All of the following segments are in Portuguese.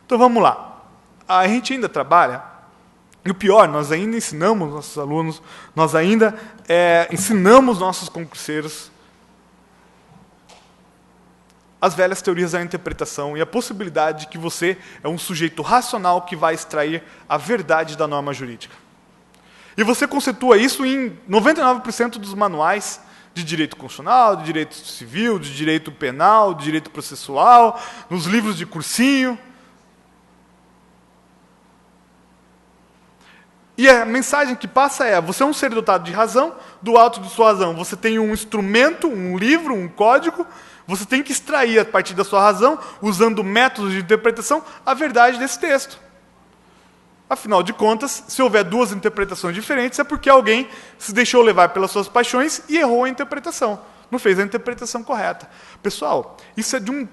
Então vamos lá. A gente ainda trabalha, e o pior, nós ainda ensinamos nossos alunos, nós ainda ensinamos nossos concurseiros as velhas teorias da interpretação e a possibilidade de que você é um sujeito racional que vai extrair a verdade da norma jurídica. E você conceitua isso em 99% dos manuais de direito constitucional, de direito civil, de direito penal, de direito processual, nos livros de cursinho. E a mensagem que passa é: você é um ser dotado de razão, do alto de sua razão você tem um instrumento, um livro, um código, você tem que extrair a partir da sua razão, usando métodos de interpretação, a verdade desse texto. Afinal de contas, se houver duas interpretações diferentes, é porque alguém se deixou levar pelas suas paixões e errou a interpretação. Não fez a interpretação correta. Pessoal, isso é de um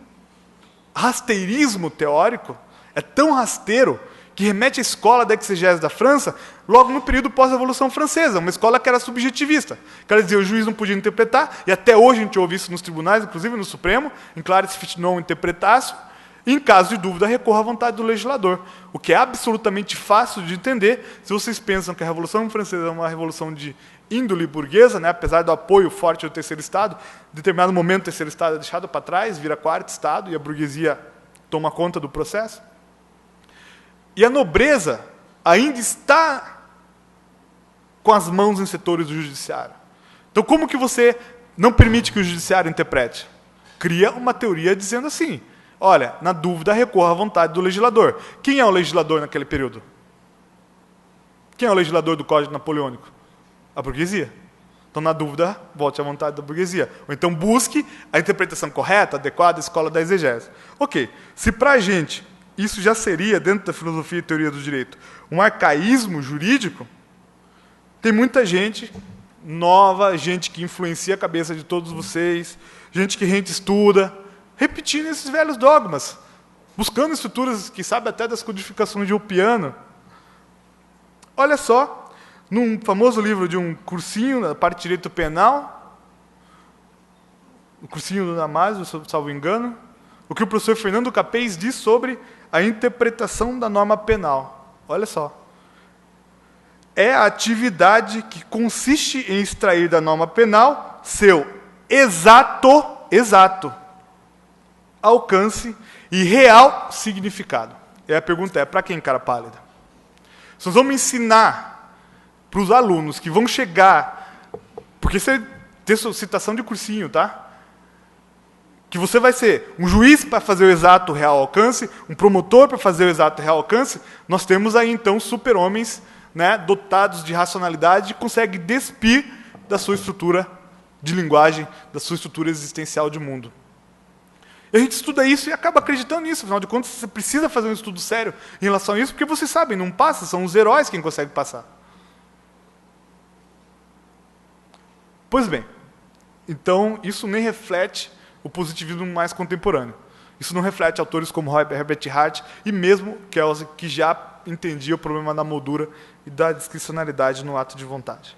rasteirismo teórico, é tão rasteiro, que remete à escola da exegese da França, logo no período pós-Revolução Francesa, uma escola que era subjetivista. Quer dizer, o juiz não podia interpretar, e até hoje a gente ouve isso nos tribunais, inclusive no Supremo, em claris fit non interpretatio, e em caso de dúvida, recorra à vontade do legislador, o que é absolutamente fácil de entender se vocês pensam que a Revolução Francesa é uma revolução de índole burguesa, né, apesar do apoio forte ao terceiro Estado, em determinado momento o terceiro Estado é deixado para trás, vira quarto Estado, e a burguesia toma conta do processo. E a nobreza ainda está com as mãos em setores do judiciário. Então, como que você não permite que o judiciário interprete? Cria uma teoria dizendo assim: olha, na dúvida, recorra à vontade do legislador. Quem é o legislador naquele período? Quem é o legislador do Código Napoleônico? A burguesia. Então, na dúvida, volte à vontade da burguesia. Ou então, busque a interpretação correta, adequada, à escola da exegese. Ok, se para a gente isso já seria, dentro da filosofia e teoria do direito, um arcaísmo jurídico, tem muita gente nova, gente que influencia a cabeça de todos vocês, gente que a gente estuda, repetindo esses velhos dogmas, buscando estruturas que sabem até das codificações de Ulpiano. Olha só, num famoso livro de um cursinho, na parte de direito penal, o cursinho do Damásio, salvo engano, o que o professor Fernando Capês diz sobre a interpretação da norma penal. Olha só. É a atividade que consiste em extrair da norma penal seu exato alcance e real significado. E a pergunta é: para quem, cara pálida? Se nós vamos ensinar para os alunos que vão chegar, porque isso é citação de cursinho, tá? Que você vai ser um juiz para fazer o exato real alcance, um promotor para fazer o exato real alcance, nós temos aí então super-homens, né, dotados de racionalidade, que conseguem despir da sua estrutura de linguagem, da sua estrutura existencial de mundo. E a gente estuda isso e acaba acreditando nisso. Afinal de contas, você precisa fazer um estudo sério em relação a isso, porque vocês sabem, não passa, são os heróis quem consegue passar. Pois bem, então isso nem reflete o positivismo mais contemporâneo. Isso não reflete autores como Herbert Hart e mesmo Kelsey, que já entendia o problema da moldura e da discricionalidade no ato de vontade.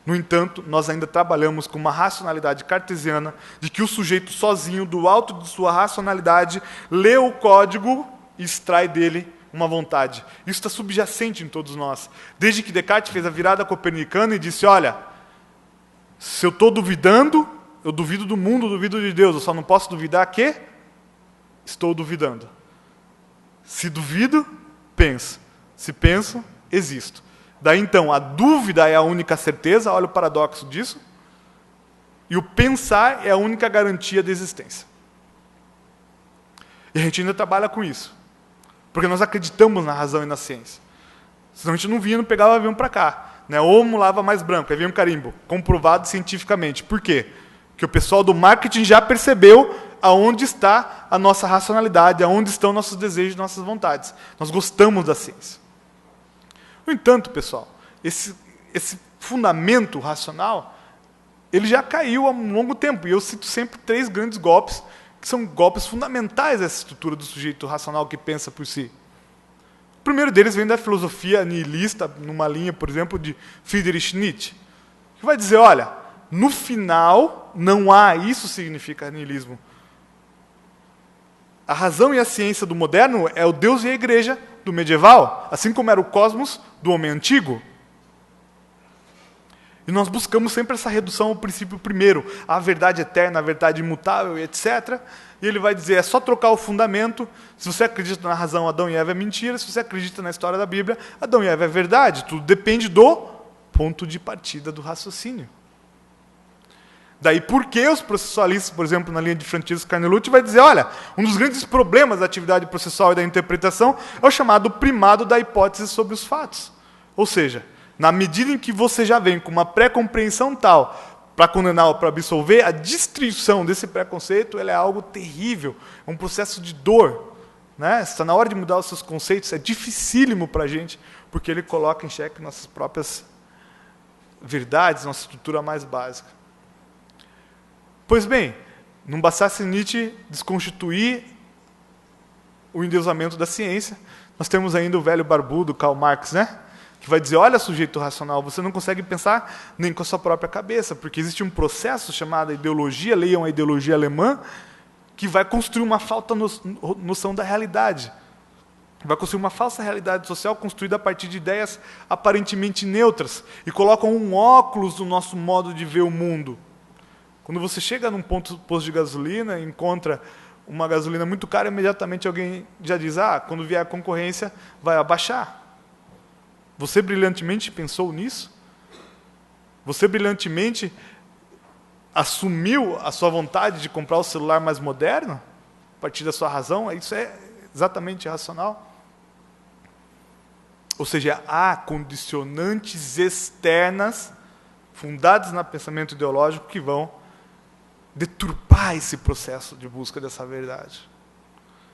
No entanto, nós ainda trabalhamos com uma racionalidade cartesiana de que o sujeito sozinho, do alto de sua racionalidade, lê o código e extrai dele uma vontade. Isso está subjacente em todos nós. Desde que Descartes fez a virada copernicana e disse: olha, se eu estou duvidando, eu duvido do mundo, eu duvido de Deus, eu só não posso duvidar que estou duvidando. Se duvido, penso. Se penso, existo. Daí então, a dúvida é a única certeza, olha o paradoxo disso, e o pensar é a única garantia da existência. E a gente ainda trabalha com isso, porque nós acreditamos na razão e na ciência. Senão a gente não vinha, não pegava o avião para cá. Né? Homo lava mais branco, aí vem um carimbo, comprovado cientificamente. Por quê? Porque o pessoal do marketing já percebeu aonde está a nossa racionalidade, aonde estão nossos desejos, nossas vontades. Nós gostamos da ciência. No entanto, pessoal, esse fundamento racional, ele já caiu há um longo tempo. E eu cito sempre 3 grandes golpes, que são golpes fundamentais dessa estrutura do sujeito racional que pensa por si. O primeiro deles vem da filosofia nihilista, numa linha, por exemplo, de Friedrich Nietzsche, que vai dizer: olha, no final não há, isso significa nihilismo. A razão e a ciência do moderno é o Deus e a igreja do medieval, assim como era o cosmos do homem antigo. E nós buscamos sempre essa redução ao princípio primeiro, a verdade eterna, a verdade imutável e etc. E ele vai dizer, é só trocar o fundamento. Se você acredita na razão, Adão e Eva é mentira. Se você acredita na história da Bíblia, Adão e Eva é verdade. Tudo depende do ponto de partida do raciocínio. Daí por que os processualistas, por exemplo, na linha de Francesco Carnelucci, vai dizer, olha, um dos grandes problemas da atividade processual e da interpretação é o chamado primado da hipótese sobre os fatos. Ou seja, na medida em que você já vem com uma pré-compreensão tal para condenar ou para absolver, a destruição desse preconceito é algo terrível, é um processo de dor. Né? Está na hora de mudar os seus conceitos, é dificílimo para a gente, porque ele coloca em xeque nossas próprias verdades, nossa estrutura mais básica. Pois bem, não bastasse Nietzsche desconstituir o endeusamento da ciência, nós temos ainda o velho barbudo Karl Marx, né? Que vai dizer, olha, sujeito racional, você não consegue pensar nem com a sua própria cabeça, porque existe um processo chamado ideologia, leiam a ideologia alemã, que vai construir uma falta noção da realidade. Vai construir uma falsa realidade social construída a partir de ideias aparentemente neutras, e colocam um óculos no nosso modo de ver o mundo. Quando você chega num posto de gasolina e encontra uma gasolina muito cara, imediatamente alguém já diz, quando vier a concorrência, vai abaixar. Você brilhantemente pensou nisso? Você brilhantemente assumiu a sua vontade de comprar o celular mais moderno? A partir da sua razão? Isso é exatamente racional? Ou seja, há condicionantes externas, fundadas no pensamento ideológico, que vão deturpar esse processo de busca dessa verdade.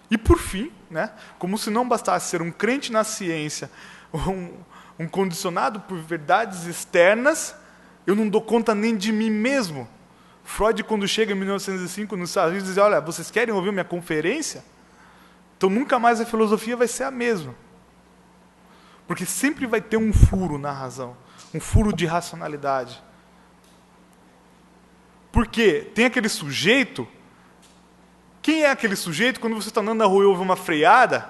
E por fim, né, como se não bastasse ser um crente na ciência, um condicionado por verdades externas, eu não dou conta nem de mim mesmo. Freud, quando chega em 1905 nos Estados Unidos, diz, olha, vocês querem ouvir minha conferência? Então nunca mais a filosofia vai ser a mesma. Porque sempre vai ter um furo na razão, um furo de racionalidade. Porque tem aquele sujeito, quem é aquele sujeito quando você está andando na rua e ouve uma freada,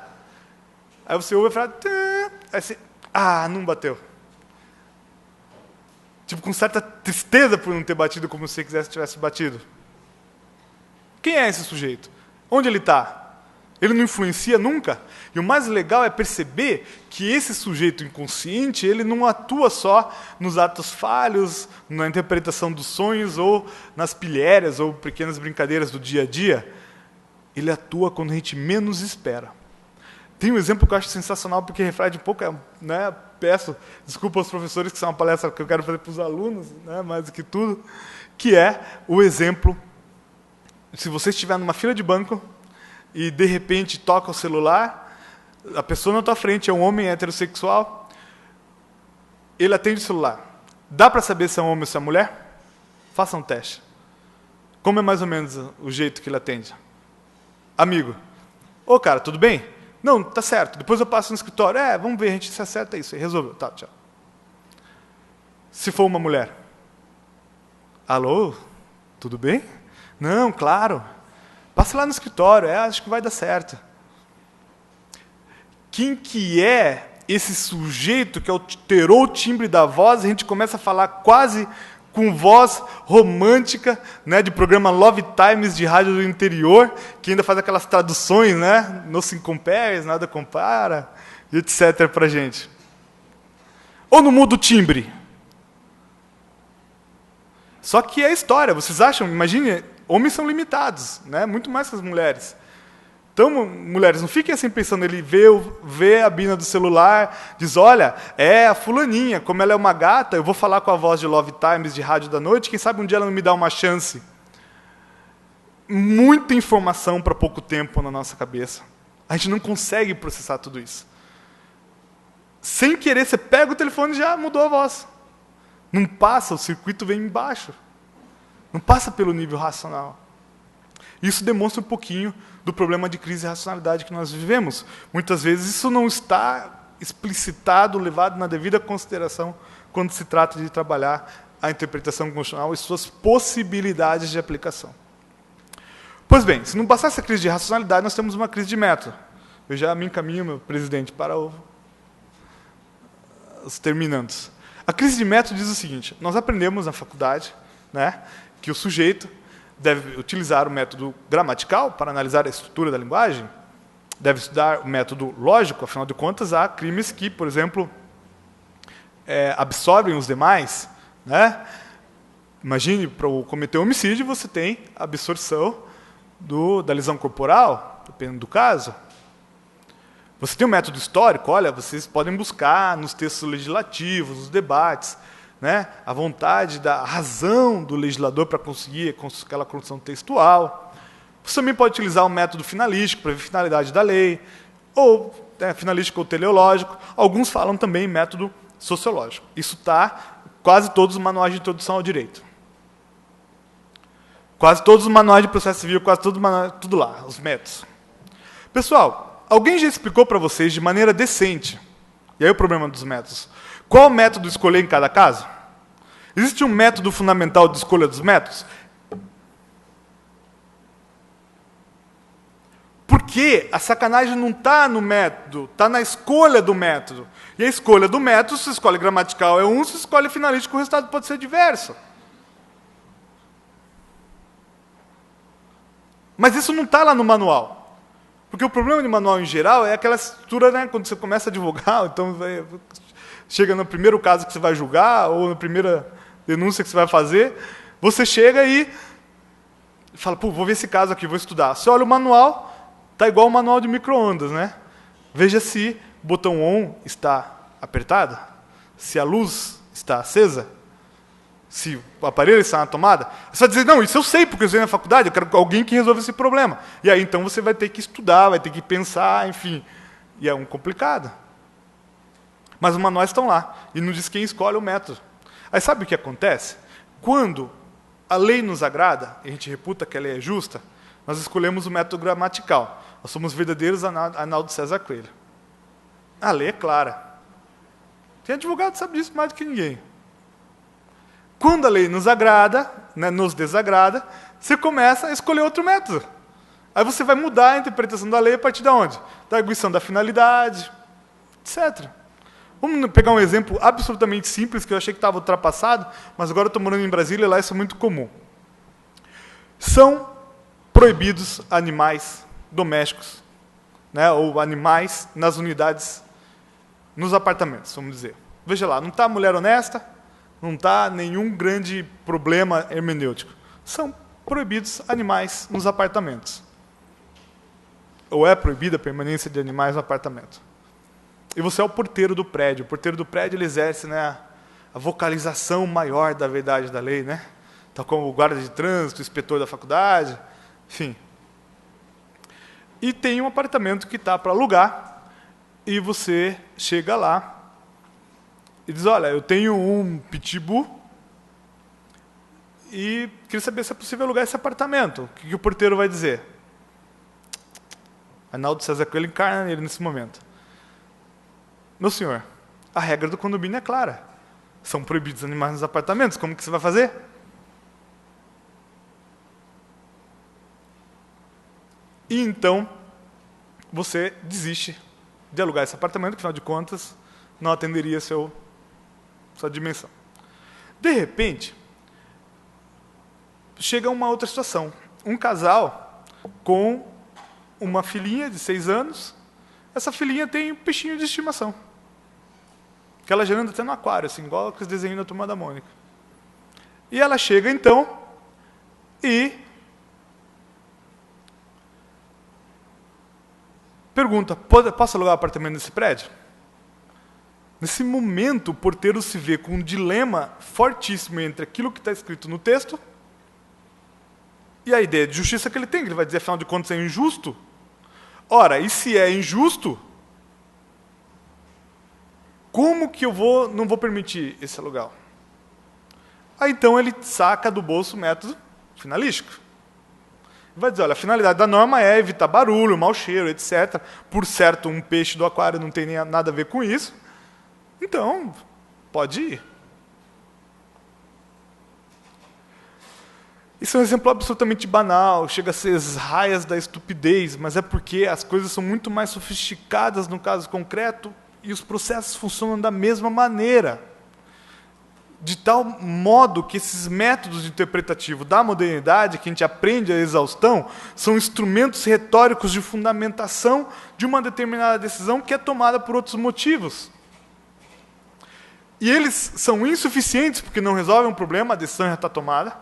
aí você ouve a freada, aí você, não bateu. Tipo, com certa tristeza por não ter batido como se você quisesse que tivesse batido. Quem é esse sujeito? Onde ele está? Ele não influencia nunca? E o mais legal é perceber que esse sujeito inconsciente, ele não atua só nos atos falhos, na interpretação dos sonhos, ou nas pilhérias, ou pequenas brincadeiras do dia a dia. Ele atua quando a gente menos espera. Tem um exemplo que eu acho sensacional, porque reflete um pouco, né, peço desculpa aos professores, que são uma palestra que eu quero fazer para os alunos, né, mais do que tudo, que é o exemplo, se você estiver numa fila de banco, e de repente toca o celular, a pessoa na tua frente é um homem heterossexual, ele atende o celular. Dá para saber se é um homem ou se é mulher? Faça um teste. Como é mais ou menos o jeito que ele atende? Amigo. Ô, cara, tudo bem? Não, tá certo. Depois eu passo no escritório. Vamos ver, a gente se acerta isso. Resolveu. Tá, tchau. Se for uma mulher. Alô? Tudo bem? Não, claro. Passa lá no escritório, acho que vai dar certo. Quem que é esse sujeito que alterou o timbre da voz, a gente começa a falar quase com voz romântica, né, de programa Love Times de rádio do interior, que ainda faz aquelas traduções, né, no se compares, nada compara, e etc. para a gente. Ou não muda o timbre? Só que é história, vocês acham, imagine, homens são limitados, né? Muito mais que as mulheres. Então, mulheres, não fiquem assim pensando, ele vê a Bina do celular, diz, olha, é a fulaninha, como ela é uma gata, eu vou falar com a voz de Love Times, de rádio da noite, quem sabe um dia ela não me dá uma chance. Muita informação para pouco tempo na nossa cabeça. A gente não consegue processar tudo isso. Sem querer, você pega o telefone e já mudou a voz. Não passa, o circuito vem embaixo. Não passa pelo nível racional. Isso demonstra um pouquinho do problema de crise de racionalidade que nós vivemos. Muitas vezes isso não está explicitado, levado na devida consideração quando se trata de trabalhar a interpretação constitucional e suas possibilidades de aplicação. Pois bem, se não passar essa crise de racionalidade, nós temos uma crise de método. Eu já me encaminho, meu presidente, para os terminandos. A crise de método diz o seguinte: nós aprendemos na faculdade, né, que o sujeito deve utilizar o método gramatical para analisar a estrutura da linguagem, deve estudar o método lógico, afinal de contas, há crimes que, por exemplo, absorvem os demais, né? Imagine, para cometer um homicídio, você tem a absorção da lesão corporal, dependendo do caso. Você tem um método histórico, olha, vocês podem buscar nos textos legislativos, nos debates, né, a vontade da razão do legislador para conseguir aquela construção textual. Você também pode utilizar o método finalístico para ver a finalidade da lei, ou finalístico ou teleológico. Alguns falam também em método sociológico. Isso está em quase todos os manuais de introdução ao direito. Quase todos os manuais de processo civil, quase todos os manuais, tudo lá, os métodos. Pessoal, alguém já explicou para vocês de maneira decente, e aí o problema dos métodos, qual método escolher em cada caso? Existe um método fundamental de escolha dos métodos? Porque a sacanagem não está no método, está na escolha do método. E a escolha do método, se escolhe gramatical é um, se escolhe finalístico, o resultado pode ser diverso. Mas isso não está lá no manual. Porque o problema de manual em geral é aquela estrutura, né, quando você começa a advogar, então chega no primeiro caso que você vai julgar, ou na primeira denúncia que você vai fazer, você chega e fala, pô, vou ver esse caso aqui, vou estudar. Você olha o manual, está igual o manual de micro-ondas, né? Veja se o botão ON está apertado, se a luz está acesa, se o aparelho está na tomada. Você vai dizer, não, isso eu sei, porque eu estudei na faculdade, eu quero alguém que resolva esse problema. E aí, então, você vai ter que estudar, vai ter que pensar, enfim. E é complicado. Mas os manuais estão lá, e não diz quem escolhe o método. Aí sabe o que acontece? Quando a lei nos agrada, e a gente reputa que a lei é justa, nós escolhemos o método gramatical. Nós somos verdadeiros Arnaldo César Coelho. A lei é clara. Tem advogado que sabe disso mais do que ninguém. Quando a lei nos agrada, né, nos desagrada, você começa a escolher outro método. Aí você vai mudar a interpretação da lei a partir de onde? Da arguição da finalidade, etc. Vamos pegar um exemplo absolutamente simples, que eu achei que estava ultrapassado, mas agora eu estou morando em Brasília e lá isso é muito comum. São proibidos animais domésticos, né, ou animais nas unidades, nos apartamentos, vamos dizer. Veja lá, não está mulher honesta, não está nenhum grande problema hermenêutico. São proibidos animais nos apartamentos. Ou é proibida a permanência de animais no apartamento. E você é o porteiro do prédio. O porteiro do prédio ele exerce, né, a vocalização maior da verdade da lei, né? Tal como o guarda de trânsito, o inspetor da faculdade, enfim. E tem um apartamento que está para alugar, e você chega lá e diz, olha, eu tenho um pitbull e queria saber se é possível alugar esse apartamento. O que o porteiro vai dizer? Arnaldo César Coelho encarna nele nesse momento. Meu senhor, a regra do condomínio é clara. São proibidos animais nos apartamentos, como que você vai fazer? E então, você desiste de alugar esse apartamento, afinal de contas, não atenderia sua dimensão. De repente, chega uma outra situação. Um casal com uma filhinha de 6 anos, essa filhinha tem um peixinho de estimação. Que ela já anda até no aquário, assim, igual os desenhos da Turma da Mônica. E ela chega, então, e pergunta, posso alugar o apartamento nesse prédio? Nesse momento, o porteiro se vê com um dilema fortíssimo entre aquilo que está escrito no texto e a ideia de justiça que ele tem, que ele vai dizer, afinal de contas, é injusto. Ora, e se é injusto, como que eu não vou permitir esse aluguel? Aí, então, ele saca do bolso o método finalístico. Vai dizer, olha, a finalidade da norma é evitar barulho, mau cheiro, etc. Por certo, um peixe do aquário não tem nem nada a ver com isso. Então, pode ir. Isso é um exemplo absolutamente banal, chega a ser as raias da estupidez, mas é porque as coisas são muito mais sofisticadas no caso concreto e os processos funcionam da mesma maneira. De tal modo que esses métodos interpretativos da modernidade, que a gente aprende a exaustão, são instrumentos retóricos de fundamentação de uma determinada decisão que é tomada por outros motivos. E eles são insuficientes porque não resolvem um problema, a decisão já está tomada,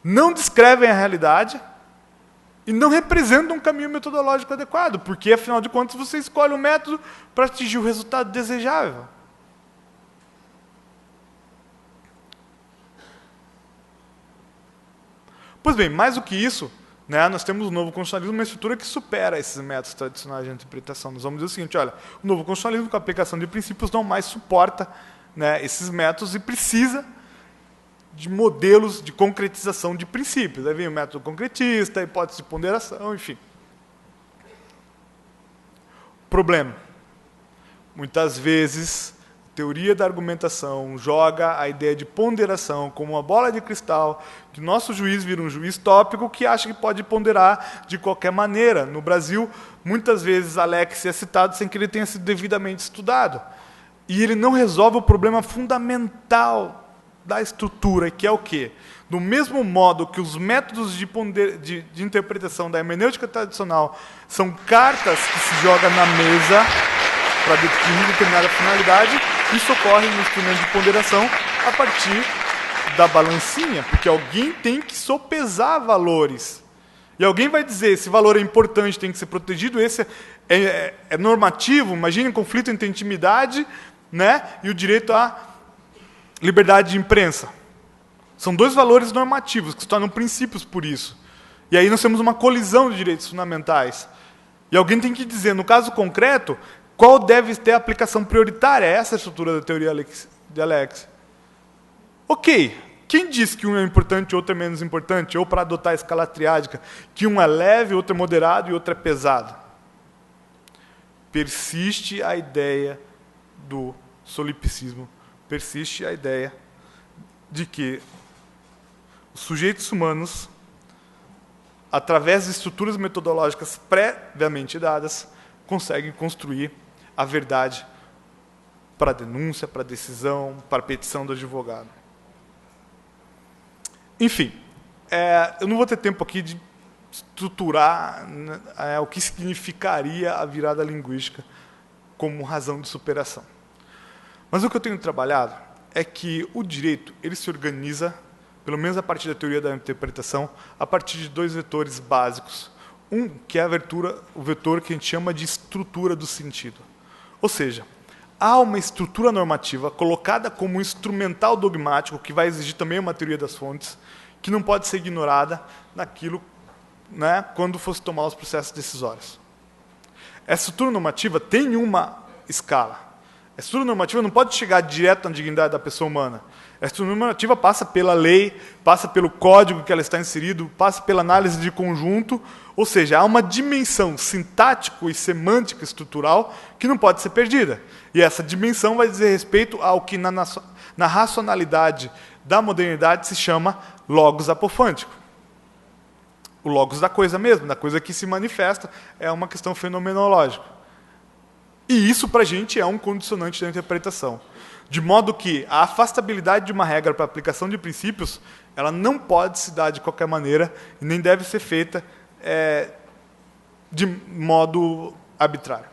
não descrevem a realidade e não representam um caminho metodológico adequado, porque, afinal de contas, você escolhe um método para atingir o resultado desejável. Pois bem, mais do que isso, né, nós temos o novo constitucionalismo, uma estrutura que supera esses métodos tradicionais de interpretação. Nós vamos dizer o seguinte, olha, o novo constitucionalismo com a aplicação de princípios não mais suporta, né, esses métodos e precisa de modelos de concretização de princípios. Aí vem o método concretista, a hipótese de ponderação, enfim. Problema. Muitas vezes, a teoria da argumentação joga a ideia de ponderação como uma bola de cristal, que o nosso juiz vira um juiz tópico que acha que pode ponderar de qualquer maneira. No Brasil, muitas vezes Alex é citado sem que ele tenha sido devidamente estudado. E ele não resolve o problema fundamental da estrutura, que é o quê? Do mesmo modo que os métodos de interpretação da hermenêutica tradicional são cartas que se jogam na mesa para definir determinada finalidade, isso ocorre no instrumento de ponderação a partir da balancinha, porque alguém tem que sopesar valores. E alguém vai dizer, esse valor é importante, tem que ser protegido, esse é normativo, imagine um conflito entre intimidade, né, e o direito à liberdade de imprensa. São dois valores normativos, que se tornam princípios por isso. E aí nós temos uma colisão de direitos fundamentais. E alguém tem que dizer, no caso concreto, qual deve ter a aplicação prioritária. Essa é a estrutura da teoria de Alex. Ok, quem diz que um é importante e outro é menos importante? Ou, para adotar a escala triádica, que um é leve, outro é moderado e outro é pesado? Persiste a ideia do solipsismo. Persiste a ideia de que os sujeitos humanos, através de estruturas metodológicas previamente dadas, conseguem construir a verdade para a denúncia, para a decisão, para a petição do advogado. Enfim, eu não vou ter tempo aqui de estruturar o que significaria a virada linguística como razão de superação. Mas o que eu tenho trabalhado é que o direito ele se organiza, pelo menos a partir da teoria da interpretação, a partir de dois vetores básicos. Um, que é o vetor que a gente chama de estrutura do sentido. Ou seja, há uma estrutura normativa colocada como um instrumental dogmático, que vai exigir também uma teoria das fontes, que não pode ser ignorada naquilo, né, quando fosse tomar os processos decisórios. Essa estrutura normativa tem uma escala. A estrutura normativa não pode chegar direto na dignidade da pessoa humana. A estrutura normativa passa pela lei, passa pelo código que ela está inserido, passa pela análise de conjunto, ou seja, há uma dimensão sintático e semântica estrutural que não pode ser perdida. E essa dimensão vai dizer respeito ao que na racionalidade da modernidade se chama logos apofântico. O logos da coisa mesmo, da coisa que se manifesta, é uma questão fenomenológica. E isso, para a gente, é um condicionante da interpretação. De modo que a afastabilidade de uma regra para a aplicação de princípios, ela não pode se dar de qualquer maneira e nem deve ser feita de modo arbitrário.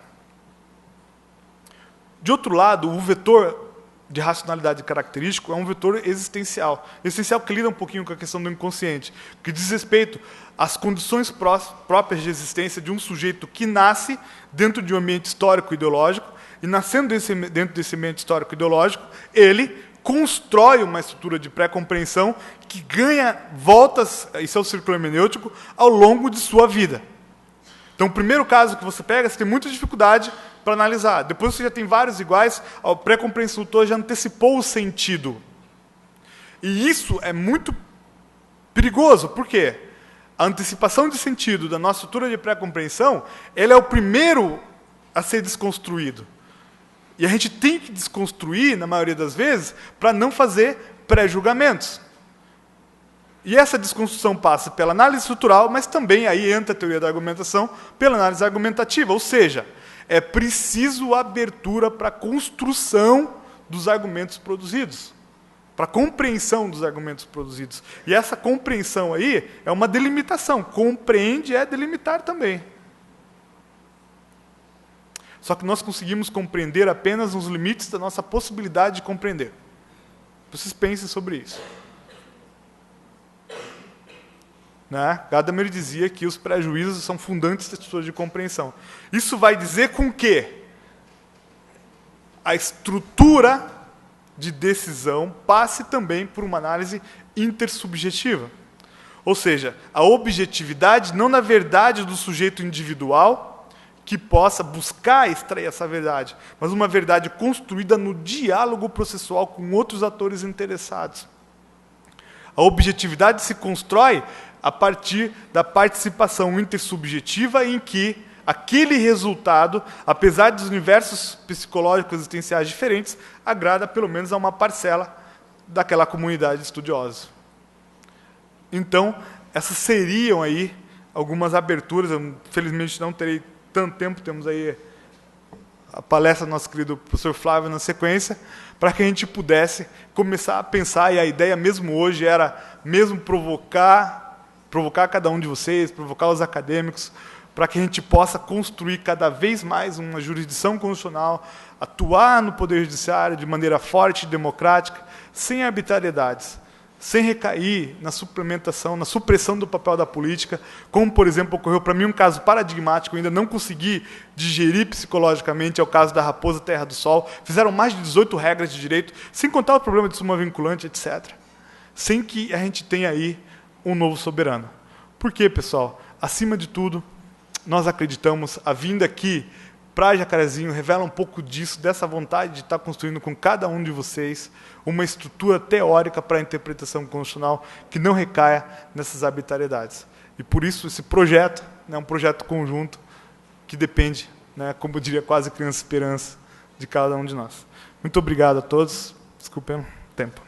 De outro lado, o vetor de racionalidade característico é um vetor existencial. Existencial que lida um pouquinho com a questão do inconsciente, que diz respeito às condições próprias de existência de um sujeito que nasce dentro de um ambiente histórico e ideológico, e nascendo dentro desse ambiente histórico e ideológico, ele constrói uma estrutura de pré-compreensão que ganha voltas, isso é o círculo hermenêutico, ao longo de sua vida. Então, o primeiro caso que você pega, você tem muita dificuldade para analisar. Depois você já tem vários iguais, o pré-compreensor já antecipou o sentido. E isso é muito perigoso. Por quê? A antecipação de sentido da nossa estrutura de pré-compreensão, ele é o primeiro a ser desconstruído. E a gente tem que desconstruir, na maioria das vezes, para não fazer pré-julgamentos. E essa desconstrução passa pela análise estrutural, mas também aí entra a teoria da argumentação, pela análise argumentativa. Ou seja, é preciso abertura para a construção dos argumentos produzidos, para a compreensão dos argumentos produzidos. E essa compreensão aí é uma delimitação. Compreende é delimitar também. Só que nós conseguimos compreender apenas nos limites da nossa possibilidade de compreender. Vocês pensem sobre isso. Né? Gadamer dizia que os prejuízos são fundantes da estrutura de compreensão. Isso vai dizer com que a estrutura de decisão passe também por uma análise intersubjetiva. Ou seja, a objetividade não na verdade do sujeito individual que possa buscar extrair essa verdade, mas uma verdade construída no diálogo processual com outros atores interessados. A objetividade se constrói a partir da participação intersubjetiva em que aquele resultado, apesar dos universos psicológicos existenciais diferentes, agrada pelo menos a uma parcela daquela comunidade estudiosa. Então, essas seriam aí algumas aberturas. Eu, infelizmente, não terei tanto tempo, temos aí a palestra do nosso querido professor Flávio na sequência, para que a gente pudesse começar a pensar, e a ideia mesmo hoje era mesmo provocar cada um de vocês, provocar os acadêmicos, para que a gente possa construir cada vez mais uma jurisdição constitucional, atuar no Poder Judiciário de maneira forte e democrática, sem arbitrariedades, sem recair na suplementação, na supressão do papel da política, como, por exemplo, ocorreu para mim um caso paradigmático, eu ainda não consegui digerir psicologicamente, é o caso da Raposa Terra do Sol. Fizeram mais de 18 regras de direito, sem contar o problema de suma vinculante, etc. Sem que a gente tenha aí um novo soberano. Por quê, pessoal? Acima de tudo, nós acreditamos, a vinda aqui para Jacarezinho revela um pouco disso, dessa vontade de estar construindo com cada um de vocês uma estrutura teórica para a interpretação constitucional que não recaia nessas arbitrariedades. E por isso esse projeto é um projeto conjunto que depende, né, como eu diria, quase criança esperança de cada um de nós. Muito obrigado a todos. Desculpem o tempo.